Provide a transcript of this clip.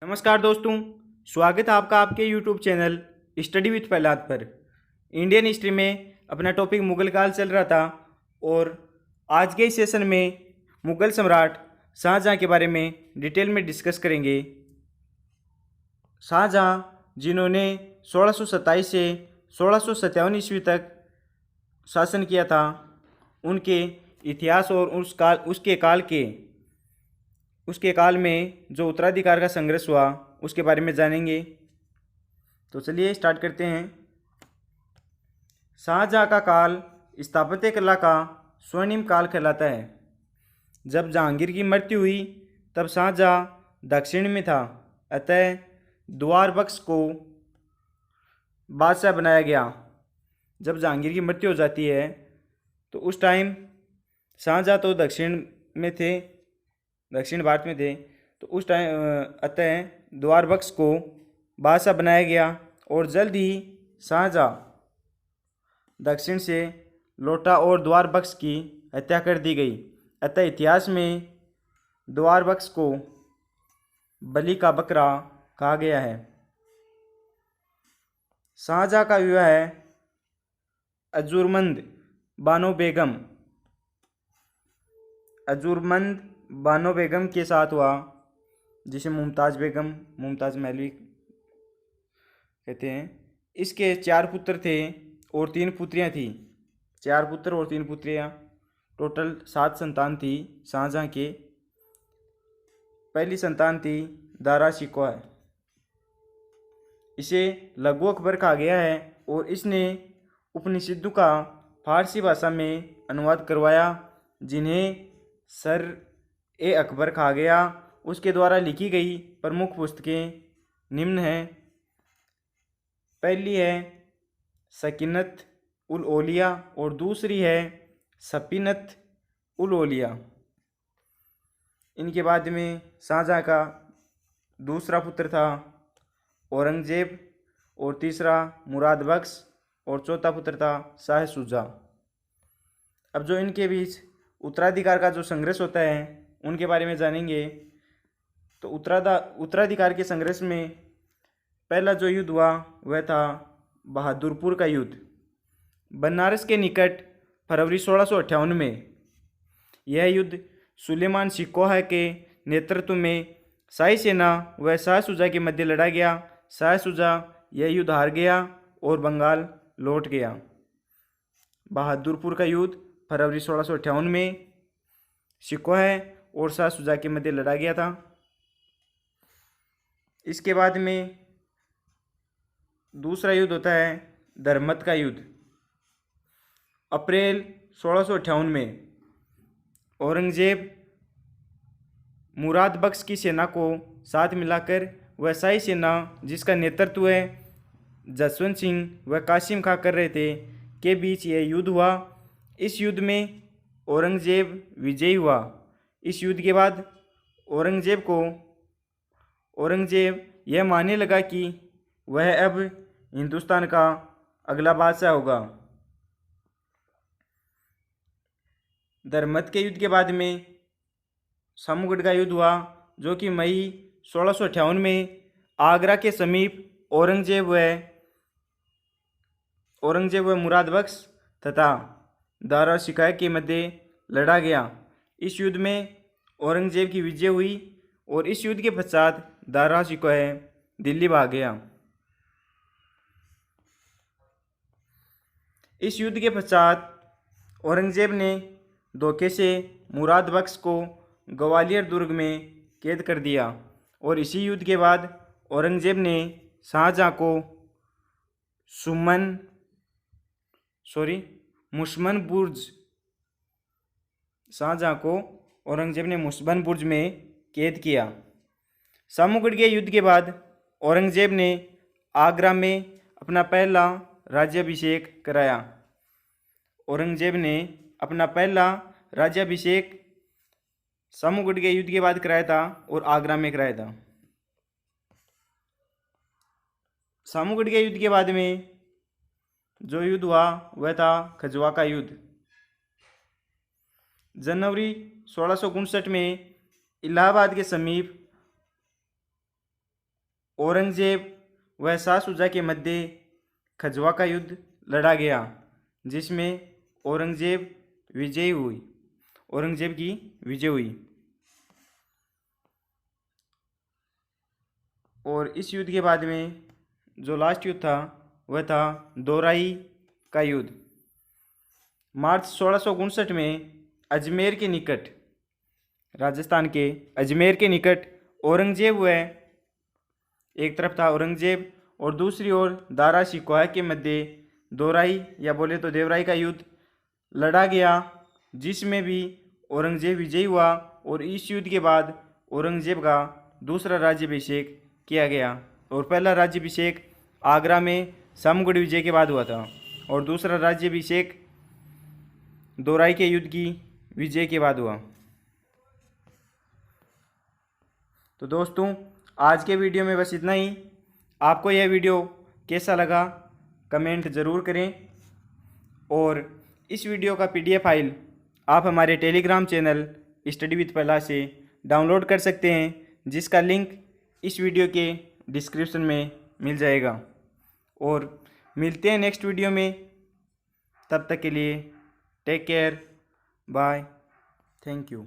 नमस्कार दोस्तों, स्वागत है आपका आपके YouTube channel study with Prahlad पर। इंडियन हिस्ट्री में अपना टॉपिक मुगल काल चल रहा था और आज के इस सेशन में मुगल सम्राट शाहजहाँ के बारे में डिटेल में डिस्कस करेंगे। शाहजहाँ जिन्होंने 1627 से 1657 ईस्वी तक शासन किया था, उनके इतिहास और उसके काल में जो उत्तराधिकार का संघर्ष हुआ उसके बारे में जानेंगे। तो चलिए स्टार्ट करते हैं। शाहजहाँ का काल स्थापत्य कला का स्वर्णिम काल कहलाता है। जब जहांगीर की मृत्यु हुई तब शाहजहाँ दक्षिण में था, अतः द्वार बख्श को बादशाह बनाया गया। जब जहांगीर की मृत्यु हो जाती है तो उस टाइम शाहजहाँ तो दक्षिण भारत में थे, तो उस टाइम अतः द्वार बख्श को बादशाह बनाया गया और जल्द ही शाहजहाँ दक्षिण से लौटा और द्वार बख्श की हत्या कर दी गई। अतः इतिहास में द्वार बख्श को बलि का बकरा कहा गया है। शाहजहाँ का विवाह अर्जुमंद बानो बेगम के साथ हुआ, जिसे मुमताज़ महल भी कहते हैं। इसके 4 पुत्र थे और 3 पुत्रियां थी। 4 पुत्र और 3 पुत्रियां, टोटल 7 संतान थी शाहजहाँ के। पहली संतान थी दारा शिकोह। इसे लघु अकबर कहा गया है और इसने उपनिषदों का फारसी भाषा में अनुवाद करवाया, जिन्हें सर ए अकबर कहा गया। उसके द्वारा लिखी गई प्रमुख पुस्तकें निम्न हैं। पहली है सकीनत उल औलिया और दूसरी है सफीनत उल औलिया। इनके बाद में शाहजहाँ का दूसरा पुत्र था औरंगजेब और तीसरा मुराद बख्श और चौथा पुत्र था शाह शुजा। अब जो इनके बीच उत्तराधिकार का जो संघर्ष होता है उनके बारे में जानेंगे। तो उत्तराधिकार के संघर्ष में पहला जो युद्ध हुआ वह था बहादुरपुर का युद्ध, बनारस के निकट फरवरी 1658 में। यह युद्ध सुलेमान शिकोह के नेतृत्व में शाही सेना व शाह शुजा के मध्य लड़ा गया। शाह शुजा यह युद्ध हार गया और बंगाल लौट गया। बहादुरपुर का युद्ध फरवरी 1658 में शिकोह और शाह शुजा के मध्य लड़ा गया था। इसके बाद में दूसरा युद्ध होता है धर्मत का युद्ध। अप्रैल 1658 में औरंगजेब मुराद बख्श की सेना को साथ मिलाकर वह शाही सेना जिसका नेतृत्व जसवंत सिंह व कासिम खां कर रहे थे के बीच यह युद्ध हुआ। इस युद्ध में औरंगजेब विजयी हुआ। इस युद्ध के बाद औरंगजेब यह मानने लगा कि वह अब हिंदुस्तान का अगला बादशाह होगा। धर्मत के युद्ध के बाद में सामूगढ़ का युद्ध हुआ, जो कि मई 1658 में आगरा के समीप औरंगजेब व मुराद बख्श तथा दारा शिकोह के मध्य लड़ा गया। इस युद्ध में औरंगजेब की विजय हुई और इस युद्ध के पश्चात दारा शिकोह दिल्ली भाग गया। इस युद्ध के पश्चात औरंगजेब ने धोखे से मुराद बख्श को ग्वालियर दुर्ग में कैद कर दिया और इसी युद्ध के बाद औरंगजेब ने शाहजहाँ को मुस्बन बुर्ज में कैद किया। सामूगढ़ के युद्ध के बाद औरंगजेब ने आगरा में अपना पहला राज्याभिषेक कराया। सामूगढ़ के युद्ध के बाद कराया था और आगरा में कराया था। सामूगढ़ के युद्ध के बाद में जो युद्ध हुआ वह था खजवा का युद्ध। जनवरी 1659 में इलाहाबाद के समीप औरंगजेब व शाह शुजा के मध्य खजवा का युद्ध लड़ा गया, जिसमें औरंगजेब की विजय हुई। और इस युद्ध के बाद में जो लास्ट युद्ध था वह था दोराई का युद्ध। मार्च 1659 में अजमेर के निकट, राजस्थान के अजमेर के निकट औरंगजेब व एक तरफ था औरंगजेब और दूसरी ओर दारा शिकोह के मध्य दोराई या बोले तो देवराई का युद्ध लड़ा गया, जिसमें भी औरंगजेब विजयी हुआ। और इस युद्ध के बाद औरंगजेब का दूसरा राज्याभिषेक किया गया और पहला राज्याभिषेक आगरा में समगढ़ विजय के बाद हुआ था और दूसरा राज्याभिषेक दोराई के युद्ध की विजय के बाद हुआ। तो दोस्तों, आज के वीडियो में बस इतना ही। आपको यह वीडियो कैसा लगा कमेंट ज़रूर करें और इस वीडियो का PDF फाइल आप हमारे टेलीग्राम चैनल स्टडी विद पहला से डाउनलोड कर सकते हैं, जिसका लिंक इस वीडियो के डिस्क्रिप्शन में मिल जाएगा। और मिलते हैं नेक्स्ट वीडियो में, तब तक के लिए take care, bye, thank you.